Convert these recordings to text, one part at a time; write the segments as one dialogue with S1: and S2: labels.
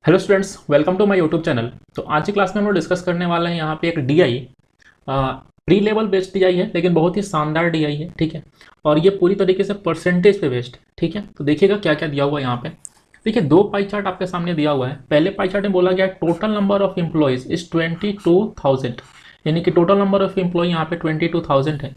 S1: Hello students, welcome to my YouTube channel. तो आज की क्लास में हम लोग डिस्कस करने वाले हैं यहाँ पे एक DI pre level based DI है, लेकिन बहुत ही शानदार डीआई है। ठीक है, और ये पूरी तरीके से परसेंटेज पे बेस्ड। ठीक है, तो देखिएगा क्या क्या दिया हुआ है यहाँ पे। देखिए, दो पाई चार्ट आपके सामने दिया हुआ है। पहले पाई चार्ट में बोला गया total number of employees is 22,000, यानी कि टोटल नंबर ऑफ एम्प्लॉय यहाँ पे 22,000 है।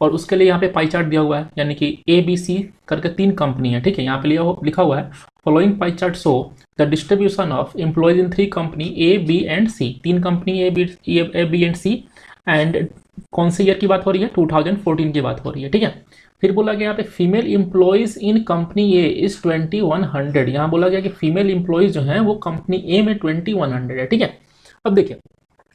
S1: और उसके लिए यहाँ पे पाई चार्ट दिया हुआ है, यानी कि ए बी सी करके तीन कंपनी है। ठीक है, यहाँ पे लिखा हुआ है following pie chart show the distribution of employees in three company A B and C. तीन company A B and C, and कौन से ईयर की बात हो रही है? 2014 की बात हो रही है। ठीक है, फिर बोला गया यहाँ पे female employees in company A is 2100। यहाँ बोला गया कि फीमेल एम्प्लॉयज जो है वो कंपनी ए में 2100 है। ठीक है, अब देखिए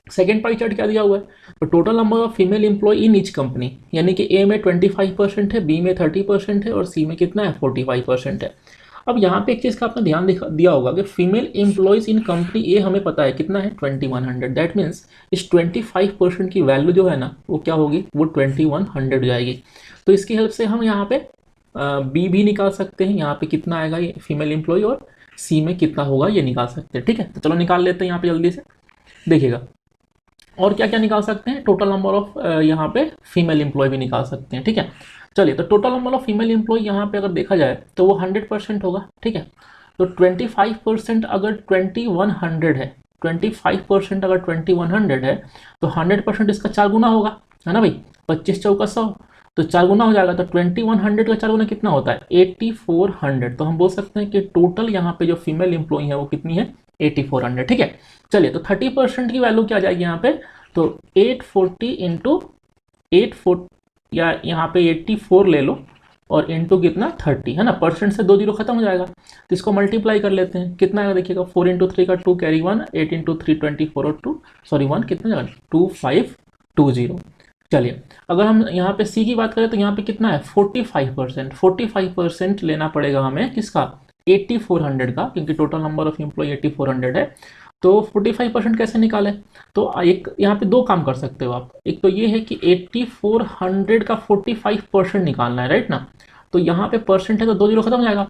S1: सेकेंड पाई चार्ट क्या दिया हुआ है। तो total number of female employee in each company, यानी कि ए में 25% है, बी में 30% है, और सी में कितना है? 45% है। अब यहाँ पे एक चीज़ का आपने ध्यान दिया होगा कि फीमेल एम्प्लॉयज इन कंपनी ए हमें पता है कितना है? 2100। दैट मीन्स इस 25% की वैल्यू जो है ना वो क्या होगी? वो 2100 हो जाएगी। तो इसकी हेल्प से हम यहाँ पे बी भी निकाल सकते हैं, यहाँ पे कितना आएगा ये फीमेल एम्प्लॉय, और सी में कितना होगा ये निकाल सकते हैं। ठीक है, तो चलो निकाल लेते हैं यहाँ पे जल्दी से। देखिएगा और क्या क्या निकाल सकते हैं, टोटल नंबर ऑफ यहाँ पे फीमेल एम्प्लॉय भी निकाल सकते हैं। ठीक है, चलिए, तो total number of female employ यहाँ पे अगर देखा जाए तो वो 100% होगा। ठीक है, तो 25% अगर 2100 है, 25% अगर 2100 है, तो 100% इसका 4 गुना होगा, है ना भाई? 25 चौका 100, तो 4 गुना हो जाएगा। तो 2100 का 4 गुना कितना होता है? 8400। तो हम बोल सकते हैं कि टोटल यहाँ पे जो फीमेल एम्प्लॉय है वो कितनी है? 8400। ठीक है, चलिए, तो 30% की वैल्यू क्या आ जाएगी यहाँ पे? तो 840 इंटू 84, या यहाँ पे 84 ले लो, और इंटू कितना? 30, है ना? परसेंट से 2 जीरो खत्म हो जाएगा, तो इसको मल्टीप्लाई कर लेते हैं। कितना आएगा देखिएगा? 4 इंटू 3 का 2 कैरी 1, 8 इंटू 3 24 और 2 सॉरी 1 कितना जाएगा? 2520। चलिए, अगर हम यहाँ पे सी की बात करें तो यहाँ पे कितना है? 45%। 45% लेना पड़ेगा हमें किसका? 8400 का, क्योंकि टोटल नंबर ऑफ एम्प्लॉय 8400 है। तो 45% कैसे निकाले? तो एक यहाँ पे दो काम कर सकते हो आप। एक तो ये है कि 8400 का 45% निकालना है, राइट ना? तो यहाँ पे परसेंट है तो 2 जीरो खत्म हो जाएगा।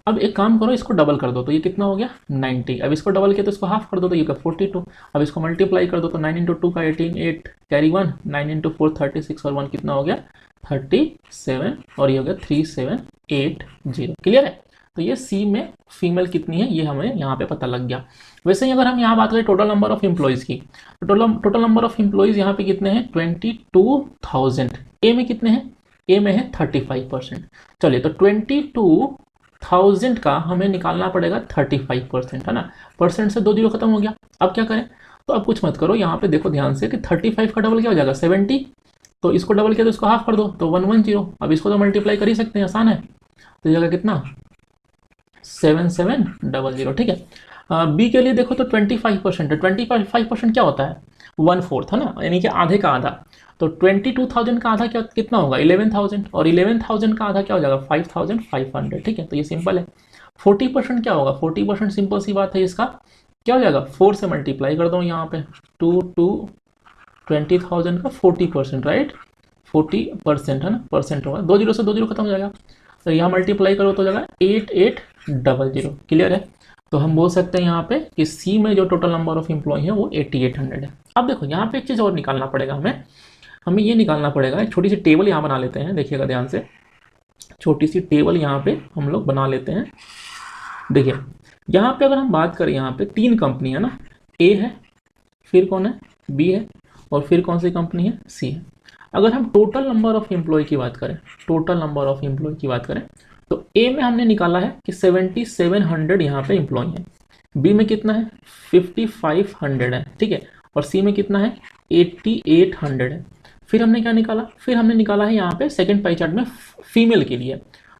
S1: अब एक काम करो, इसको डबल कर दो, तो ये कितना हो गया? 90। अब इसको डबल किया तो इसको हाफ कर दो, तो ये 42। अब इसको मल्टीप्लाई कर दो, तो 9 इंटू 2 का 18, 8 कैरी 1, 9 इंटू 4 36, और 1 कितना हो गया? 37, और ये हो गया 3780। क्लियर है? तो ये सी में फीमेल कितनी है ये हमें यहाँ पे पता लग गया। वैसे ही अगर हम यहाँ बात करें टोटल नंबर ऑफ एम्प्लॉयज़ की, तो टोटल नंबर ऑफ एम्प्लॉयज़ यहाँ पे कितने हैं? 22,000। ए में कितने हैं? ए में है 35%। चलिए, तो 22,000 का हमें निकालना पड़ेगा 35%, है ना? परसेंट से 2 जीरो खत्म हो गया। अब क्या करें? तो अब कुछ मत करो, यहाँ पे देखो ध्यान से कि 35 का डबल क्या हो जाएगा? 70। तो इसको डबल किया तो इसको हाफ कर दो, तो 110। अब इसको तो मल्टीप्लाई कर ही सकते हैं, आसान है। तो ये जगह कितना? 7700। ठीक है, बी के लिए देखो तो 25% है। 25% क्या होता है? 1/4, है ना? यानी कि आधे का आधा। तो 22,000 का आधा क्या कितना होगा? 11,000, और 11,000 का आधा क्या हो जाएगा? 5,500। ठीक है, तो ये सिंपल है। 40% क्या होगा? 40% सिंपल सी बात है, इसका क्या हो जाएगा? 4 से मल्टीप्लाई कर दो यहाँ पे, 20,000 का 40%, राइट? 40%, है ना? परसेंट होगा, 2 जीरो से 2 जीरो खत्म हो जाएगा। तो यहाँ मल्टीप्लाई करो तो जाएगा 8800। क्लियर है? तो हम बोल सकते हैं यहाँ पे कि सी में जो टोटल नंबर ऑफ एम्प्लॉय है वो 8800 है। अब देखो यहाँ पे एक चीज़ और निकालना पड़ेगा हमें ये निकालना पड़ेगा। एक छोटी सी टेबल यहाँ बना लेते हैं, देखिएगा ध्यान से। छोटी सी टेबल यहाँ पे हम लोग बना लेते हैं। देखिए, यहाँ पे अगर हम बात करें, यहाँ पे 3 कंपनी है ना, ए है, फिर कौन है? बी है, और फिर कौन सी कंपनी है? सी है। अगर हम टोटल नंबर ऑफ एम्प्लॉय की बात करें, तो ए में हमने निकाला है कि 7700 यहाँ पे एम्प्लॉय है। बी में कितना है? 5500 है। ठीक है, और सी में कितना है? 8800 है। फिर हमने क्या निकाला? फिर हमने निकाला है यहाँ पे सेकंड पाई चार्ट में फीमेल के लिए।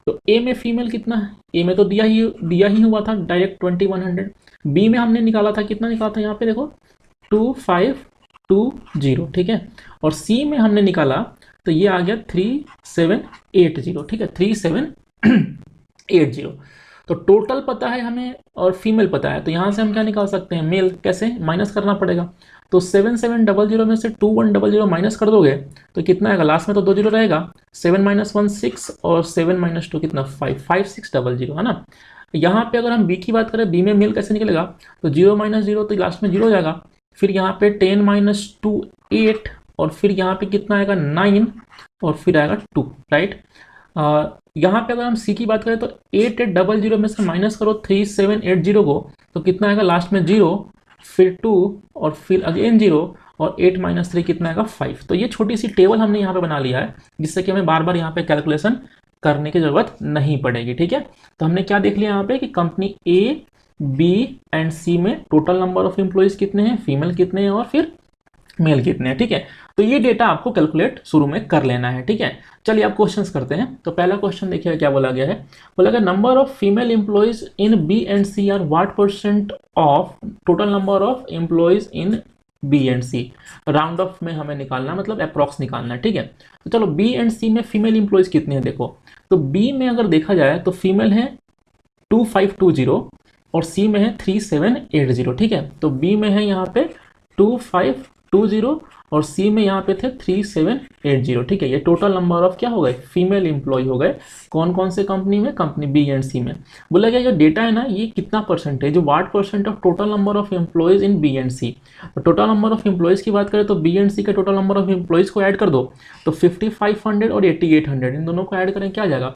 S1: तो ए में फीमेल कितना है? ए में तो दिया ही हुआ था डायरेक्ट 2100। बी में हमने निकाला था, कितना निकाला था यहाँ पे देखो? 2520। ठीक है, और सी में हमने निकाला तो ये आ गया 3780। ठीक है, 3780। तो टोटल पता है हमें और फीमेल पता है, तो यहाँ से हम क्या निकाल सकते हैं? मेल। कैसे? माइनस करना पड़ेगा। तो 7700 में से 2100 माइनस कर दोगे तो कितना आएगा? लास्ट में तो 2 जीरो रहेगा। 7 - 1 6, और 7 - 2 कितना? 5, 5600, है ना? यहाँ पे अगर हम बी की बात करें, बी में मेल कैसे निकलेगा, तो 0 माइनस 0 तो लास्ट में 0 हो जाएगा, फिर यहाँ पे 10 माइनस 2 8, और फिर यहाँ पे कितना आएगा 9, और फिर आएगा 2, राइट। यहाँ पे अगर हम सी की बात करें तो 8800 में से माइनस करो 3780 को, तो कितना आएगा लास्ट में 0, फिर 2, और फिर अगेन 0, और 8 माइनस 3 कितना आएगा 5। तो ये छोटी सी टेबल हमने यहाँ पे बना लिया है, जिससे कि हमें बार बार यहाँ पे कैलकुलेशन करने की जरूरत नहीं पड़ेगी, ठीक है। तो हमने क्या देख लिया यहाँ पे कि कंपनी ए, बी एंड सी में टोटल नंबर ऑफ एम्प्लॉइज कितने हैं, फीमेल कितने हैं, और फिर मेल कितने हैं, ठीक है। तो ये डेटा आपको कैलकुलेट शुरू में कर लेना है, ठीक है। चलिए आप क्वेश्चंस करते हैं। तो पहला क्वेश्चन देखिए क्या बोला गया है, बोला गया number of female employees in B and C are what percent of total number of employees in B and C. Round off में हमें निकालना, मतलब अप्रॉक्स निकालना है, ठीक है। तो चलो बी एंड सी में फीमेल एम्प्लॉइज कितने हैं देखो। तो बी में अगर देखा जाए तो फीमेल है 2520 और सी में है 3780, ठीक है। तो बी में है यहाँ पे 2520 और सी में यहाँ पे थे 3780, ठीक है। ये टोटल नंबर ऑफ क्या हो गए, फीमेल एम्प्लॉय हो गए। कौन कौन से कंपनी में, कंपनी बी एंड सी में। बोला गया जो डेटा है ना, ये कितना परसेंट है, जो what percent of total number of employees in B and C. तो टोटल नंबर ऑफ एम्प्लॉयज की बात करें तो बी एंड सी के टोटल नंबर ऑफ एम्प्लॉयज को ऐड कर दो, तो 5500 और 8800 इन दोनों को ऐड करें क्या आ जाएगा,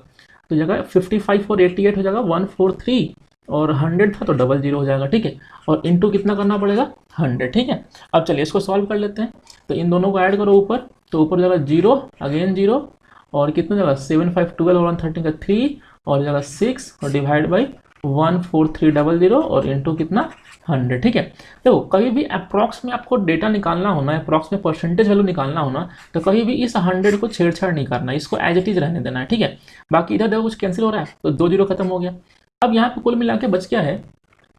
S1: तो जगह 55 और 88 हो जाएगा 143, और 100 था तो 00 हो जाएगा, ठीक है। और इंटू कितना करना पड़ेगा 100, ठीक है। अब चलिए इसको सॉल्व कर लेते हैं। तो इन दोनों को ऐड करो ऊपर, तो ऊपर जगह 0 अगेन 0, और कितना जगह 7 5 12 और 113 का 3, और जगह 6, और डिवाइड बाई 14300 और इंटू कितना 100, ठीक है। देखो कभी भी अप्रॉक्स में आपको डेटा निकालना होना, अप्रॉक्स में परसेंटेज वैल्यू निकालना होना, तो कभी भी इस 100 को छेड़छाड़ नहीं करना, इसको एज इट इज रहने देना है, ठीक है। बाकी इधर देखो कुछ कैंसिल हो रहा है, तो 2 0 खत्म हो गया। अब यहाँ पे कुल मिला के बच गया है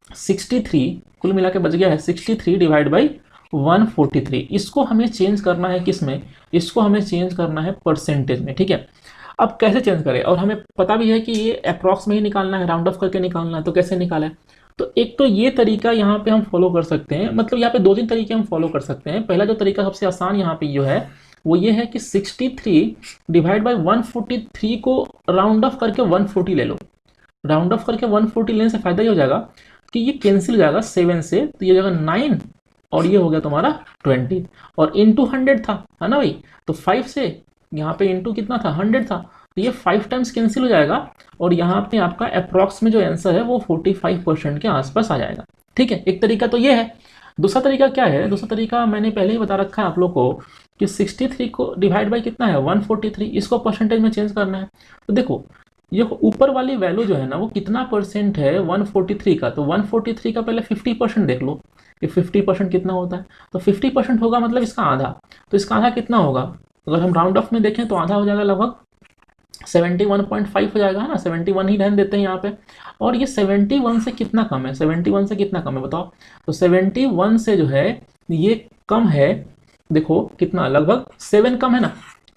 S1: 63, कुल मिला के बच गया है 63 डिवाइड बाई 143। इसको हमें चेंज करना है किस में, इसको हमें चेंज करना है परसेंटेज में, ठीक है। अब कैसे चेंज करें, और हमें पता भी है कि ये अप्रॉक्स में ही निकालना है, राउंड ऑफ करके निकालना है, तो कैसे निकालें। तो एक तो ये तरीका यहाँ पे हम फॉलो कर सकते हैं, मतलब यहाँ पे 2-3 तरीके हम फॉलो कर सकते हैं। पहला जो तरीका सबसे आसान यहाँ पे जो है वो ये है कि 63 डिवाइड बाई 143 को राउंड ऑफ करके 140 ले लो। राउंड ऑफ करके 140 लेने से फायदा ये हो जाएगा कि ये कैंसिल हो जाएगा 7 से, तो ये जगह 9, और ये हो गया तुम्हारा 20, और इंटू 100 था, है ना भाई। तो 5 से यहाँ पे इंटू कितना था 100 था, तो ये 5 टाइम्स कैंसिल हो जाएगा, और यहाँ पे आपका अप्रॉक्स में जो आंसर है वो 45% के आसपास आ जाएगा, ठीक है। एक तरीका तो ये है। दूसरा तरीका क्या है, दूसरा तरीका मैंने पहले ही बता रखा है आप लोग को कि 63 को डिवाइड बाई कितना है 143, इसको परसेंटेज में चेंज करना है। तो देखो ये ऊपर वाली वैल्यू जो है ना वो कितना परसेंट है 143 का, तो 143 का पहले 50% देख लो कि 50% कितना होता है। तो 50% होगा मतलब इसका आधा, तो इसका आधा कितना होगा, अगर हम राउंड ऑफ में देखें तो आधा हो जाएगा लगभग 71.5 हो जाएगा, है ना। 71 ही रहने देते हैं यहाँ पे। और ये 71 से कितना कम है, 71 से कितना कम है बताओ। तो 71 से जो है ये कम है, देखो कितना, लगभग 7 कम है ना।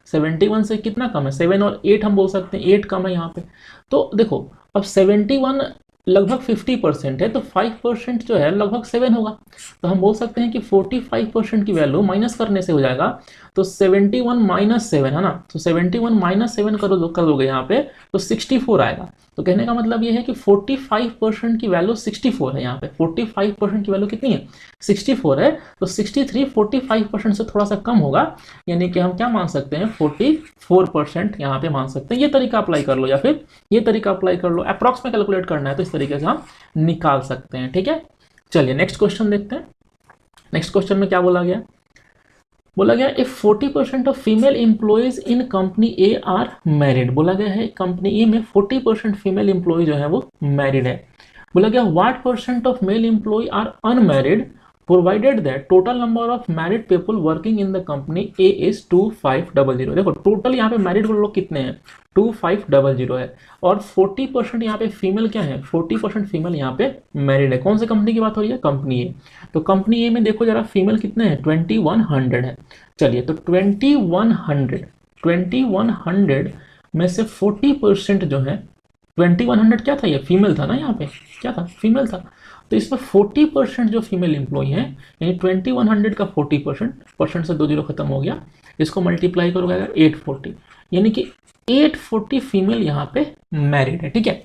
S1: 71 से कितना कम है, 7 और 8 हम बोल सकते हैं, 8 कम है यहाँ पे। तो देखो अब 71 लगभग 50% है, तो 5% जो है लगभग 7 होगा। तो हम बोल सकते हैं कि 45% की वैल्यू माइनस करने से हो जाएगा, तो 71 माइनस 7 है ना। तो 71 माइनस 7 कर दोगे यहाँ पे तो 64 आएगा। तो कहने का मतलब ये है कि 45% की वैल्यू 64 है यहाँ पे। 45% की वैल्यू कितनी है 64 है, तो 63 45% से थोड़ा सा कम होगा, यानी कि हम क्या मान सकते हैं 44% यहाँ पे मान सकते हैं। ये तरीका अप्लाई कर लो, या फिर ये तरीका अप्लाई कर लो। अप्रॉक्स में कैलकुलेट करना है तो इस तरीके से हम निकाल सकते हैं, ठीक है। चलिए नेक्स्ट क्वेश्चन देखते हैं। नेक्स्ट क्वेश्चन में क्या बोला गया, बोला गया if 40% of female employees in company A R married. बोला गया है कंपनी ए में 40% फीमेल एम्प्लॉय जो है वो मैरिड है। बोला गया what percent of male employee are unmarried provided that total number of married people working in the company A is 2500। देखो टोटल यहाँ पे मैरिड लोग कितने हैं 2500 है, और 40% यहाँ पे फीमेल क्या है, 40% फीमेल यहाँ पे मैरिड है। कौन से कंपनी की बात हो रही है, कंपनी ए। तो कंपनी ए में देखो जरा फीमेल कितने हैं 2100 है। चलिए तो 2100 में से 40% जो है 2100 क्या था, ये फीमेल था ना, यहाँ पे क्या था फीमेल था। तो इसमें 40% जो फीमेल एम्प्लॉय हैं, यानी 2100 का 40% से 2 0 खत्म हो गया, इसको मल्टीप्लाई करोगे 840, यानी कि 840 फीमेल यहाँ पे मैरिड है, ठीक है।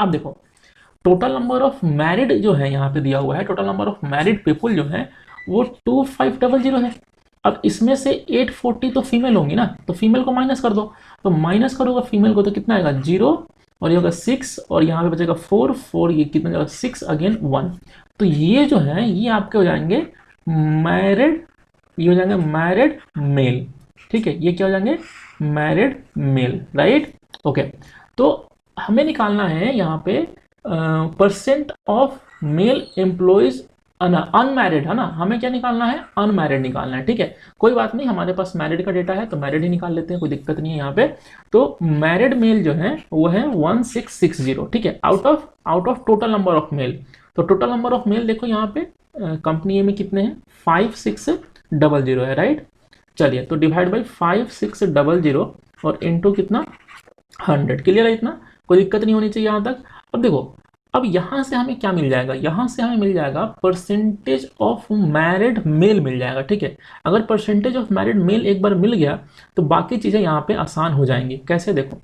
S1: अब देखो टोटल नंबर ऑफ मैरिड जो है यहाँ पे दिया हुआ है, total number of married people जो है वो 2500 है। अब इसमें से 840 तो फीमेल होंगी ना, तो फीमेल को माइनस कर दो, तो माइनस करोगे फीमेल को तो कितना आएगा 0, और ये होगा 6, और यहाँ पे बचेगा 4 4, ये कितना जाएगा 6 अगेन 1। तो ये जो है ये आपके हो जाएंगे मैरिड, ये हो जाएंगे मैरिड मेल, ठीक है, ये क्या हो जाएंगे मैरिड मेल, राइट। ओके, तो हमें निकालना है यहाँ पे percent of mail employees unmarried, है ना, हमें क्या निकालना है अनमैरिड निकालना है, ठीक है। कोई बात नहीं, हमारे पास मैरिड का डेटा है तो मैरिड ही निकाल लेते हैं, कोई दिक्कत नहीं है यहाँ पे। तो मैरिड मेल जो है वो है 1660, ठीक है, out of total number of male. तो टोटल नंबर ऑफ मेल देखो यहाँ पे कंपनी ए में कितने हैं 5600 है, राइट। चलिए, तो डिवाइड बाई 5600 और इंटू कितना 100, क्लियर है इतना, कोई दिक्कत नहीं होनी चाहिए यहाँ तक। अब देखो, अब यहाँ से हमें क्या मिल जाएगा, यहाँ से हमें मिल जाएगा परसेंटेज ऑफ मैरिड मेल मिल जाएगा, ठीक है। अगर परसेंटेज ऑफ मैरिड मेल एक बार मिल गया तो बाकी चीज़ें यहाँ पे आसान हो जाएंगी। कैसे, देखो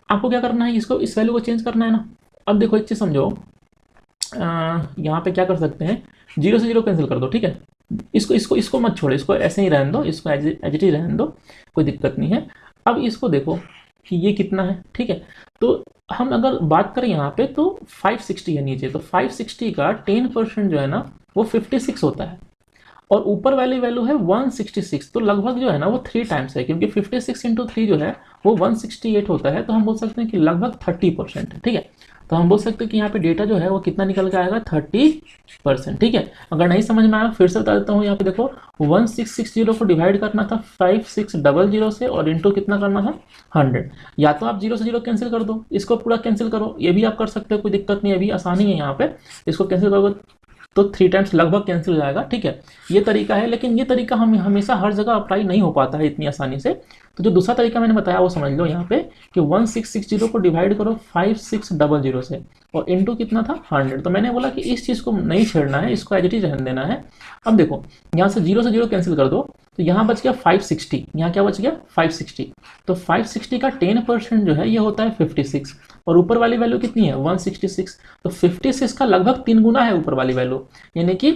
S1: आपको क्या करना है, इसको इस वैल्यू को चेंज करना है ना। अब देखो एक चीज़ समझो, यहाँ पे क्या कर सकते हैं, 0 से 0 कैंसिल कर दो, ठीक है। इसको मत छोड़ो, इसको ऐसे ही रहने दो, इसको एज इट इज रहने दो, कोई दिक्कत नहीं है। अब इसको देखो कि ये कितना है, ठीक है। तो हम अगर बात करें यहाँ पे तो 560 है नीचे, तो 560 का 10% जो है ना वो 56 होता है, और ऊपर वाली वैल्यू है 166, तो लगभग जो है ना वो 3 टाइम्स है, क्योंकि 56 इंटू 3 जो है वो 168 होता है। तो हम बोल सकते हैं कि लगभग 30% है, ठीक है। तो हम बोल सकते हैं कि यहाँ पे डेटा जो है वो कितना निकल के आएगा 30%, ठीक है। अगर नहीं समझ में आया फिर से बता देता हूँ, यहाँ पे देखो 1660 को डिवाइड करना था 5600 से, और इंटू कितना करना था 100। या तो आप 0 से 0 कैंसिल कर दो, इसको पूरा कैंसिल करो, ये भी आप कर सकते हो, कोई दिक्कत नहीं है, अभी आसानी है यहाँ पे। इसको कैंसिल करोगे तो 3 टाइम्स लगभग कैंसिल हो जाएगा, ठीक है। ये तरीका है, लेकिन ये तरीका हम हमेशा हर जगह अप्लाई नहीं हो पाता है इतनी आसानी से। तो जो दूसरा तरीका मैंने बताया वो समझ लो यहाँ पे कि 1660 को डिवाइड करो 5600 से, और इंटू कितना था 100। तो मैंने बोला कि इस चीज़ को नहीं छेड़ना है, इसको एज इट इज रहने देना है। अब देखो यहाँ से 0 से 0 कैंसिल कर दो, तो यहाँ बच गया 560, यहाँ क्या बच गया 560। तो 560 का 10% जो है ये होता है 56, और ऊपर वाली वैल्यू कितनी है 166, तो 56 का लगभग 3 गुना है ऊपर वाली वैल्यू, यानी कि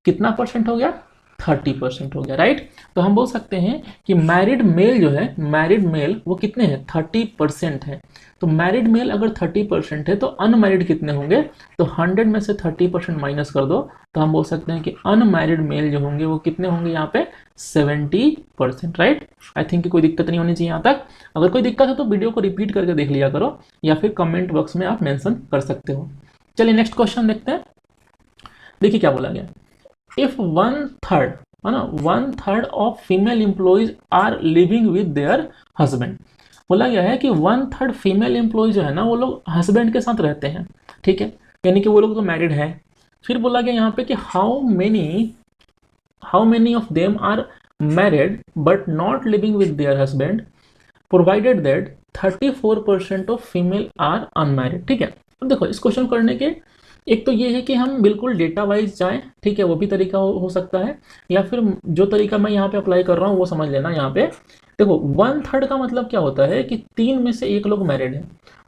S1: कितना परसेंट हो गया 30% हो गया, राइट। तो हम बोल सकते हैं कि मैरिड मेल जो है, मैरिड मेल वो कितने हैं 30% है। तो मैरिड मेल अगर 30% है तो अनमैरिड कितने होंगे, तो 100 में से 30% माइनस कर दो, तो हम बोल सकते हैं कि अनमैरिड मेल जो होंगे वो कितने होंगे यहाँ पे 70%, राइट। आई थिंक कोई दिक्कत नहीं होनी चाहिए यहाँ तक। अगर कोई दिक्कत है तो वीडियो को रिपीट करके देख लिया करो, या फिर कमेंट बॉक्स में आप मेंशन कर सकते हो। चलिए नेक्स्ट क्वेश्चन देखते हैं। देखिए क्या बोला गया, इफ 1/3 है ना 1/3 of female employees are living with their husband. बोला गया है कि 1/3 फीमेल एम्प्लॉय जो है ना वो लोग हस्बैंड के साथ रहते हैं, ठीक है, यानी कि वो लोग तो मैरिड है। फिर बोला गया यहाँ पे कि how many of them are married but not living with their husband, provided that 34% of female are unmarried, ठीक है। अब देखो इस क्वेश्चन करने के एक तो ये है कि हम बिल्कुल डेटा वाइज जाएं, ठीक है, वो भी तरीका हो सकता है, या फिर जो तरीका मैं यहाँ पे अप्लाई कर रहा हूँ वो समझ लेना। यहाँ पे देखो 1/3 का मतलब क्या होता है कि 3 में से 1 लोग मैरिड है।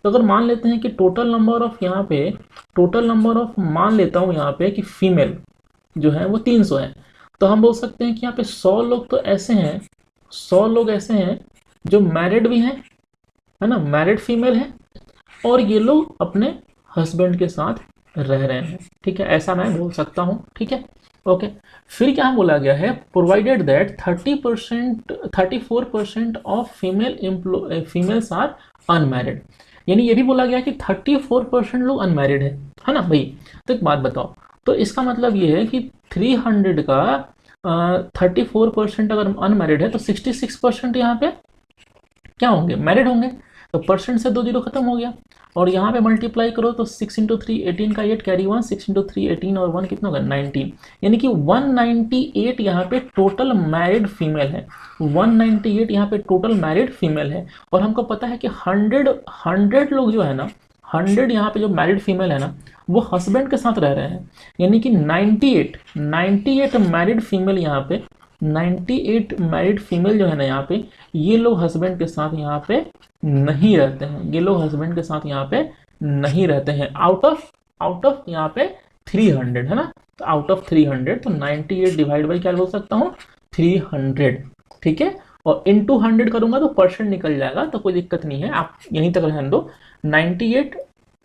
S1: तो अगर मान लेते हैं कि टोटल नंबर ऑफ यहाँ पे मान लेता हूँ यहाँ पे कि फीमेल जो है वो 300 है, तो हम बोल सकते हैं कि यहाँ पे 100 लोग तो ऐसे हैं, 100 लोग ऐसे हैं जो मैरिड भी हैं, है ना, मैरिड फीमेल है, और ये लोग अपने हस्बैंड के साथ रह रहे हैं, ठीक है, ऐसा मैं बोल सकता हूँ, ठीक है। ओके, फिर क्या बोला गया है, provided that 34% of females are unmarried, यानी ये भी बोला गया कि 34% लोग अनमैरिड है ना भाई। तो एक बात बताओ, तो इसका मतलब ये है कि 300 का 34% अगर अनमैरिड है तो 66% यहाँ पे क्या होंगे, मैरिड होंगे। तो परसेंट से 2 जीरो खत्म हो गया, और यहाँ पे मल्टीप्लाई करो तो 6 इंटू 3 18 का 8 कैरी 1, 6 इंटू 3 18 और 1 कितना होगा 19, यानी कि 198 यहाँ पे टोटल मैरिड फीमेल है, 198 यहाँ पे टोटल मैरिड फीमेल है। और हमको पता है कि 100 लोग जो है ना, 100 यहाँ पे जो मैरिड फीमेल है ना वो हस्बैंड के साथ रह रहे हैं, यानी कि 98 मैरिड फीमेल यहाँ पे, 98 मैरिड फीमेल जो है ना यहाँ पे, ये लोग हस्बैंड के साथ यहाँ पे नहीं रहते हैं, ये लोग हस्बैंड के साथ यहाँ पे नहीं रहते हैं, आउट ऑफ यहाँ पे 300 है ना, तो आउट ऑफ 300 तो 98 डिवाइड बाई क्या बोल सकता हूँ 300, ठीक है। और इनटू 100 करूंगा तो परसेंट निकल जाएगा, तो कोई दिक्कत नहीं है, आप यहीं तक रहने दो। 98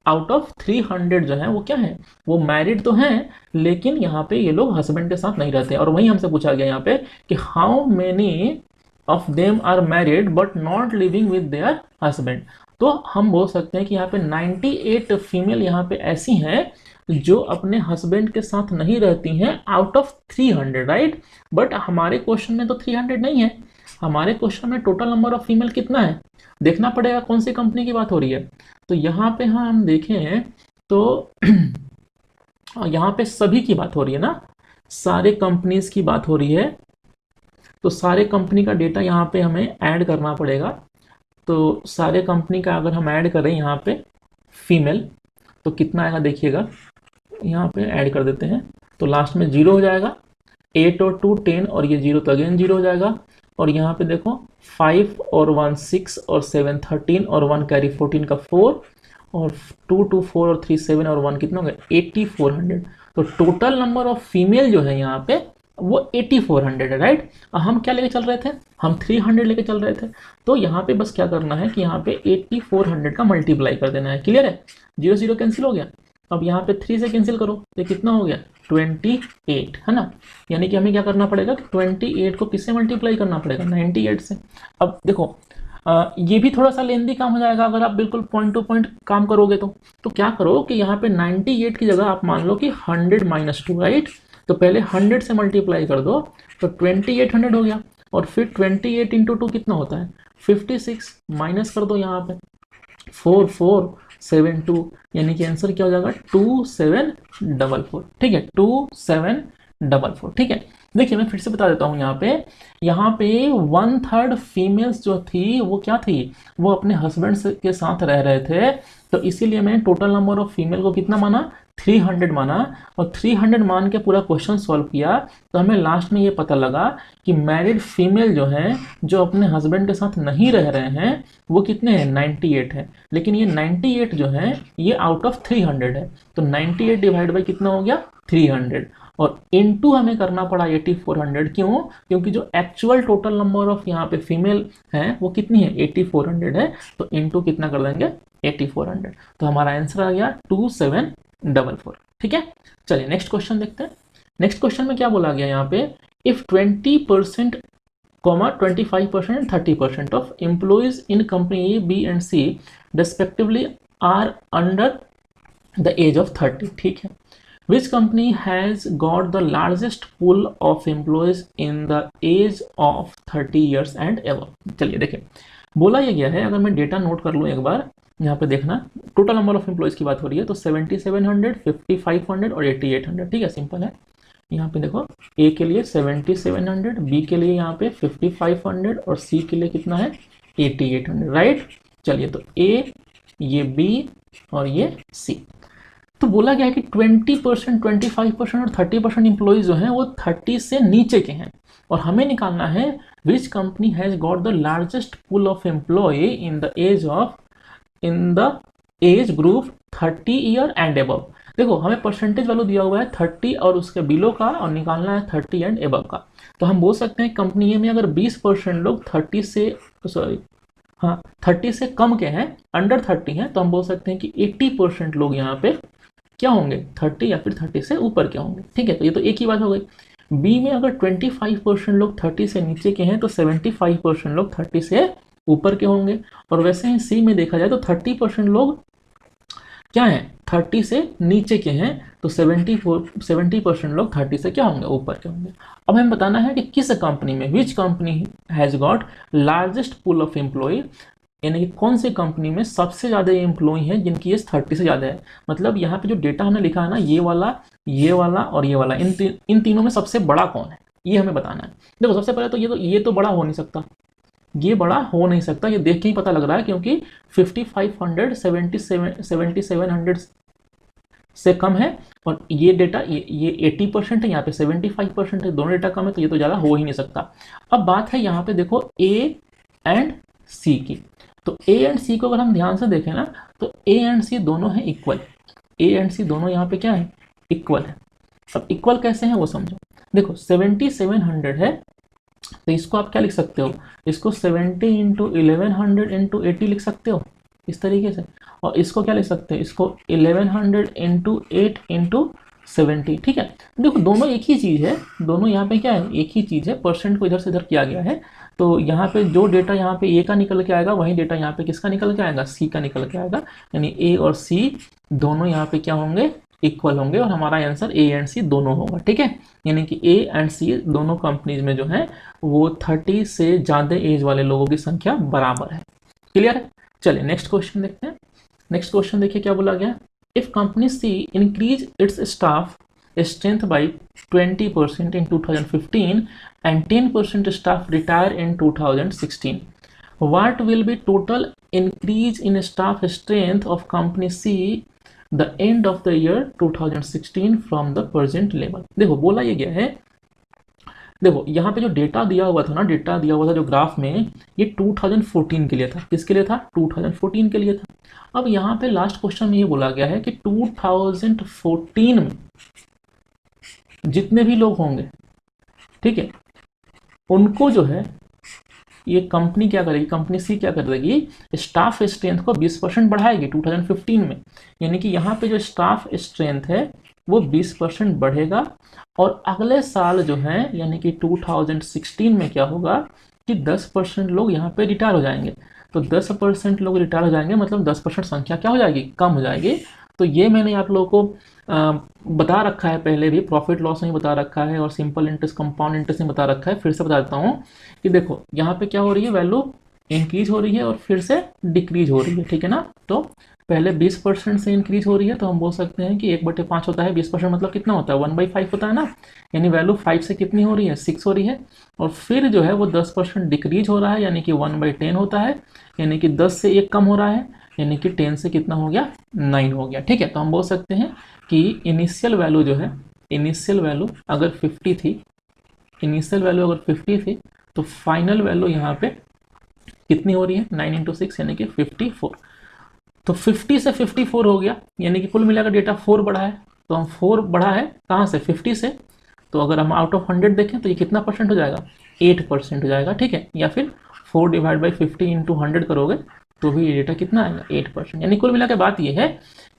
S1: आउट ऑफ 300 जो है वो क्या है, वो मैरिड तो हैं, लेकिन यहाँ पे ये लोग हस्बैंड के साथ नहीं रहते। और वही हमसे पूछा गया यहाँ पे कि how many of them are married but not living with their husband. तो हम बोल सकते हैं कि यहाँ पे 98 फीमेल यहाँ पे ऐसी हैं जो अपने हस्बैंड के साथ नहीं रहती हैं आउट ऑफ 300, राइट। बट हमारे क्वेश्चन में तो 300 नहीं है, हमारे क्वेश्चन में टोटल नंबर ऑफ फीमेल कितना है, देखना पड़ेगा कौन सी कंपनी की बात हो रही है। तो यहाँ पे हम देखें तो यहाँ पे सभी की बात हो रही है ना, सारे कंपनीज की बात हो रही है, तो सारे कंपनी का डेटा यहाँ पे हमें ऐड करना पड़ेगा। तो सारे कंपनी का अगर हम ऐड करें यहाँ पे फीमेल, तो कितना आएगा देखिएगा, यहाँ पे ऐड कर देते हैं, तो लास्ट में 0 हो जाएगा, 8 और 2 10 और ये 0 तो अगेन 0 हो जाएगा। और यहाँ पे देखो 5 और 1 6 और 7 13 और 1 कैरी 14 का 4 और 2 2 4 और 3 7 और 1 कितना हो गया 8400। तो टोटल नंबर ऑफ फीमेल जो है यहाँ पे वो 8400 है, राइट। हम क्या लेके चल रहे थे, हम 300 लेके चल रहे थे। तो यहाँ पे बस क्या करना है कि यहाँ पे 8400 का मल्टीप्लाई कर देना है, क्लियर है। 0 0 कैंसिल हो गया, अब यहाँ पे 3 से कैंसिल करो तो कितना हो गया 28 है ना। यानी कि हमें क्या करना पड़ेगा कि 28 को किससे मल्टीप्लाई करना पड़ेगा 98 से। अब देखो ये भी थोड़ा सा लेंदी काम हो जाएगा अगर आप बिल्कुल पॉइंट टू पॉइंट काम करोगे तो क्या करो कि यहाँ पे 98 की जगह आप मान लो कि 100 माइनस 2, राइट। तो पहले 100 से मल्टीप्लाई कर दो तो 2800 हो गया, और फिर 28 इंटू 2 कितना होता है 56, माइनस कर दो यहाँ पे 4472, यानी कि आंसर क्या हो जाएगा 2744, ठीक है 2744, ठीक है। देखिए मैं फिर से बता देता हूँ, यहाँ पे 1/3 फीमेल्स जो थी वो क्या थी, वो अपने हस्बैंड के साथ रह रहे थे। तो इसीलिए मैंने टोटल नंबर ऑफ फीमेल को कितना माना 300 माना, और 300 मान के पूरा क्वेश्चन सॉल्व किया। तो हमें लास्ट में ये पता लगा कि मैरिड फीमेल जो हैं, जो अपने हस्बैंड के साथ नहीं रह रहे हैं, वो कितने हैं 98 है। लेकिन ये 98 जो है ये आउट ऑफ 300 है, तो 98 डिवाइड बाई कितना हो गया 300, और इनटू हमें करना पड़ा 8400। क्यों, क्योंकि जो एक्चुअल टोटल नंबर ऑफ यहाँ पे फीमेल है वो कितनी है 8400 है, तो इनटू कितना कर देंगे 8400, तो हमारा आंसर आ गया 2744, ठीक है। चलिए नेक्स्ट क्वेश्चन देखते हैं। नेक्स्ट क्वेश्चन में क्या बोला गया यहाँ पे, if 20% 25% and 30% of employees in company A, B and C respectively are under the age of 30, ठीक है। Which company has got the largest pool of employees in the age of 30 years and above? चलिए देखिए बोला ये गया है, अगर मैं डेटा नोट कर लूँ एक बार, यहाँ पे देखना टोटल नंबर ऑफ एम्प्लॉयज़ की बात हो रही है, तो 7700, 5500 और 8800, ठीक है सिंपल है। यहाँ पे देखो ए के लिए 7700, बी के लिए यहाँ पे 5500 और सी के लिए कितना है 8800, राइट। चलिए तो ए, ये बी और ये सी। तो बोला गया है कि 20%, 25% और 30% एम्प्लॉयज जो हैं वो 30 से नीचे के हैं, और हमें निकालना है which company has got the largest pool of employee in the age group 30 year and above. देखो हमें परसेंटेज वैल्यू दिया हुआ है 30 और उसके बिलो का, और निकालना है 30 एंड एबव का। तो हम बोल सकते हैं कंपनी में अगर 20% लोग 30 से कम के हैं, अंडर 30 हैं, तो हम बोल सकते हैं कि 80% लोग यहाँ पे क्या होंगे 30 या फिर 30 से ऊपर के होंगे, ठीक है। तो ये तो एक ही बात हो गई। बी में अगर 25% लोग 30 से नीचे के हैं तो 75% लोग 30 से ऊपर के होंगे, और वैसे ही सी में देखा जाए तो 30% लोग क्या हैं 30 से नीचे के हैं, तो 70% लोग 30 से क्या होंगे ऊपर के होंगे। अब हमें बताना है कि किस कंपनी में, which company has got largest pool of employee, यानी कि कौन सी कंपनी में सबसे ज़्यादा एम्प्लॉय हैं जिनकी एज 30 से ज़्यादा है। मतलब यहाँ पे जो डेटा हमने लिखा है ना, ये वाला और ये वाला, इन तीनों में सबसे बड़ा कौन है ये हमें बताना है। देखो सबसे पहले तो ये तो बड़ा हो नहीं सकता, ये बड़ा हो नहीं सकता, ये देख के ही पता लग रहा है, क्योंकि 5500 7700 से कम है, और ये डेटा ये 80% है, यहाँ पे 75% है, दोनों डेटा कम है, तो ये तो ज़्यादा हो ही नहीं सकता। अब बात है यहाँ पे देखो ए एंड सी की, तो ए एंड सी को अगर हम ध्यान से देखें ना, तो ए एंड सी दोनों हैं इक्वल, ए एंड सी दोनों यहाँ पे क्या है, इक्वल है। अब इक्वल कैसे हैं वो समझो। देखो 7700 है, तो इसको आप क्या लिख सकते हो, इसको 70 इंटू 1100 इंटू 80 लिख सकते हो इस तरीके से। और इसको क्या लिख सकते हो, इसको 1100 इंटू 8 इंटू 70, ठीक है। देखो दोनों एक ही चीज़ है, दोनों यहाँ पे क्या है, एक ही चीज़ है, परसेंट को इधर से इधर किया गया है। तो यहाँ पे जो डेटा यहाँ पे ए का निकल के आएगा, वही डेटा यहाँ पे किसका निकल के आएगा, सी का निकल के आएगा। यानी ए और सी दोनों यहाँ पे क्या होंगे, इक्वल होंगे, और हमारा आंसर ए एंड सी दोनों होगा, ठीक है। यानी कि ए एंड सी दोनों कंपनीज में जो है वो 30 से ज़्यादा एज वाले लोगों की संख्या बराबर है। क्लियर है। चलिए नेक्स्ट क्वेश्चन देखते हैं। नेक्स्ट क्वेश्चन देखिए क्या बोला गया। If company C increase its staff strength by 20% in 2015 and 10% staff retire in 2016, what will be total increase in staff strength of company C the end of the year 2016 from the present level। देखो बोला ये गया है, देखो यहाँ पे जो data दिया हुआ था ना, डेटा दिया हुआ था जो ग्राफ में, ये 2014 के लिए था। किसके लिए था, 2014 के लिए था। अब यहाँ पे लास्ट क्वेश्चन में ये बोला गया है कि 2014 में जितने भी लोग होंगे, ठीक है, उनको जो है ये कंपनी क्या करेगी, कंपनी सी क्या करेगी, स्टाफ स्ट्रेंथ को 20% बढ़ाएगी 2015 में। यानी कि यहाँ पे जो स्टाफ स्ट्रेंथ है वो 20% बढ़ेगा, और अगले साल जो है यानी कि 2016 में क्या होगा कि 10% लोग यहाँ पे रिटायर हो जाएंगे। तो 10% लोग रिटायर हो जाएंगे, मतलब 10% संख्या क्या हो जाएगी, कम हो जाएगी। तो ये मैंने आप लोगों को बता रखा है पहले भी, प्रॉफिट लॉस में बता रखा है, और सिंपल इंटरेस्ट कंपाउंड इंटरेस्ट में बता रखा है। फिर से बता देता हूँ कि देखो यहाँ पे क्या हो रही है, वैल्यू इंक्रीज हो रही है और फिर से डिक्रीज हो रही है, ठीक है ना। तो पहले 20% से इंक्रीज हो रही है, तो हम बोल सकते हैं कि 1/5 होता है। 20% मतलब कितना होता है, 1/5 होता है ना। यानी वैल्यू 5 से कितनी हो रही है, 6 हो रही है। और फिर जो है वो 10% डिक्रीज हो रहा है, यानी कि 1/10 होता है, यानी कि 10 से 1 कम हो रहा है, यानी कि 10 से कितना हो गया, 9 हो गया, ठीक है। तो हम बोल सकते हैं कि इनिशियल वैल्यू जो है, इनिशियल वैल्यू अगर 50 थी, इनिशियल वैल्यू अगर 50 थी, तो फाइनल वैल्यू यहाँ पे कितनी हो रही है, 9 इंटू 6 यानी कि 54। तो 50 से 54 हो गया, यानी कि कुल मिलाकर डेटा 4 बढ़ा है। तो हम 4 बढ़ा है कहाँ से, 50 से। तो अगर हम आउट ऑफ 100 देखें तो ये कितना परसेंट हो जाएगा, 8% हो जाएगा, ठीक है। या फिर 4 डिवाइड बाई 50 इंटू 100 करोगे तो भी ये डेटा कितना आएगा, 8%। यानी कुल मिलाकर बात ये है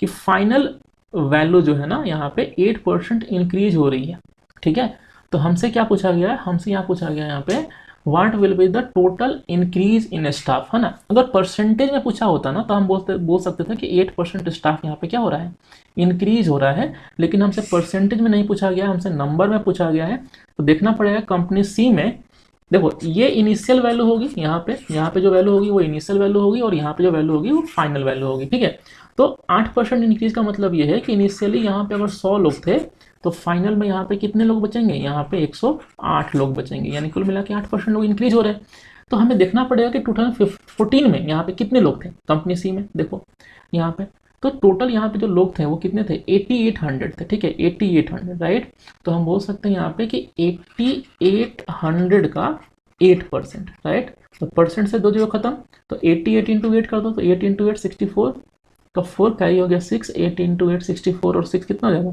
S1: कि फाइनल वैल्यू जो है ना यहाँ पे 8% इंक्रीज हो रही है, ठीक है। तो हमसे क्या पूछा गया है, हमसे यहाँ पूछा गया है यहाँ पे what will be the total increase in staff, है ना। अगर परसेंटेज में पूछा होता ना तो हम बोल सकते थे कि 8% स्टाफ यहाँ पे क्या हो रहा है, इंक्रीज हो रहा है। लेकिन हमसे परसेंटेज में नहीं पूछा गया, हमसे नंबर में पूछा गया है। तो देखना पड़ेगा कंपनी सी में, देखो ये इनिशियल वैल्यू होगी, यहाँ पे जो वैल्यू होगी वो इनिशियल वैल्यू होगी, और यहाँ पे जो वैल्यू होगी वो फाइनल वैल्यू होगी, ठीक है। तो 8% इंक्रीज का मतलब ये है कि इनिशियली यहाँ पे अगर 100 लोग थे तो फाइनल में यहाँ पे कितने लोग बचेंगे, यहाँ पे 108 लोग बचेंगे, यानी कुल मिला के 8% लोग इंक्रीज हो रहे हैं। तो हमें देखना पड़ेगा कि 2014 में यहाँ पे कितने लोग थे कंपनी सी में। देखो यहाँ पे तो टोटल यहाँ पे जो लोग थे वो कितने थे, 8800 थे, ठीक है, 8800, राइट। तो हम बोल सकते हैं यहाँ पे कि 8800 का 8%, राइट। तो परसेंट से 2 जगह खत्म, तो 88 इंटू 8 कर दो, तो 8 इंटू 8 64 का 4 कैरी हो गया 6, 8 इंटू 8 64 और 6 कितना हो जाएगा,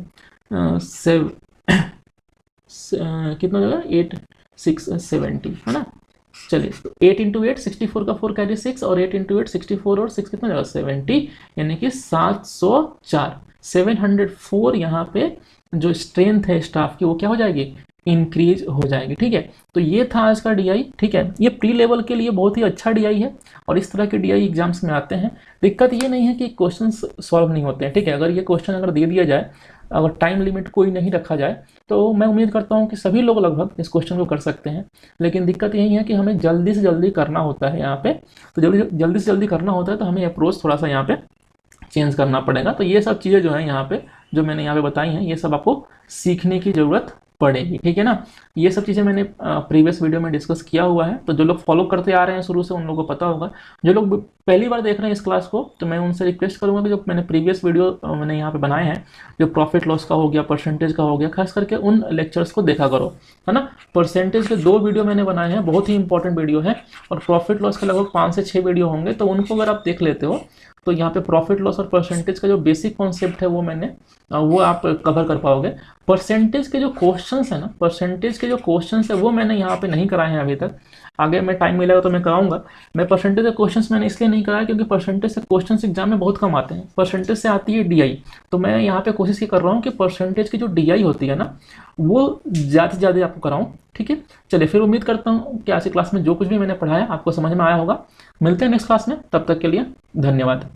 S1: कितना हो जाएगा, 8 6 70, है ना। चलिए तो 8 इंटू 8 64 का 4 कैरी 6, और 8 इंटू 8 64 और 6 कितना हो जाएगा 70, यानी कि 704, 704 यहाँ पे जो स्ट्रेंथ है स्टाफ की वो क्या हो जाएगी, इंक्रीज हो जाएगी, ठीक है। तो ये था आज का डीआई, ठीक है। ये प्री लेवल के लिए बहुत ही अच्छा डीआई है, और इस तरह के डीआई एग्जाम्स में आते हैं। दिक्कत ये नहीं है कि क्वेश्चन सॉल्व नहीं होते हैं, ठीक है। अगर ये क्वेश्चन अगर दे दिया जाए, अगर टाइम लिमिट कोई नहीं रखा जाए, तो मैं उम्मीद करता हूँ कि सभी लोग लगभग इस क्वेश्चन को कर सकते हैं। लेकिन दिक्कत यही है कि हमें जल्दी से जल्दी करना होता है यहाँ पे, तो जल्दी से जल्दी करना होता है, तो हमें अप्रोच थोड़ा सा यहाँ पे चेंज करना पड़ेगा। तो ये सब चीज़ें जो है यहाँ पे, जो मैंने यहाँ पे बताई हैं, ये सब आपको सीखने की ज़रूरत पड़ेगी, ठीक है ना। ये सब चीज़ें मैंने प्रीवियस वीडियो में डिस्कस किया हुआ है, तो जो लोग फॉलो करते आ रहे हैं शुरू से उन लोगों को पता होगा। जो लोग पहली बार देख रहे हैं इस क्लास को, तो मैं उनसे रिक्वेस्ट करूंगा कि जो मैंने प्रीवियस वीडियो मैंने यहाँ पे बनाए हैं, जो प्रॉफिट लॉस का हो गया, परसेंटेज का हो गया, खास करके उन लेक्चर्स को देखा करो, है ना। परसेंटेज के 2 वीडियो मैंने बनाए हैं, बहुत ही इंपॉर्टेंट वीडियो है, और प्रॉफिट लॉस के लगभग 5 से 6 वीडियो होंगे। तो उनको अगर आप देख लेते हो तो यहाँ पे प्रॉफिट लॉस और परसेंटेज का जो बेसिक कॉन्सेप्ट है वो मैंने वो आप कवर कर पाओगे। परसेंटेज के जो क्वेश्चंस है ना, परसेंटेज के जो क्वेश्चंस है वो मैंने यहाँ पे नहीं कराए हैं अभी तक, आगे मैं टाइम मिलेगा तो मैं कराऊंगा। मैं परसेंटेज के क्वेश्चंस मैंने इसलिए नहीं कराया क्योंकि परसेंटेज से क्वेश्चंस एग्जाम में बहुत कम आते हैं, परसेंटेज से आती है डीआई। तो मैं यहाँ पे कोशिश ये कर रहा हूँ कि परसेंटेज की जो डीआई होती है ना वो ज़्यादा से ज़्यादा आपको कराऊँ, ठीक है। चलिए फिर उम्मीद करता हूँ कि आज की क्लास में जो कुछ भी मैंने पढ़ाया आपको समझ में आया होगा। मिलते हैं नेक्स्ट क्लास में, तब तक के लिए धन्यवाद।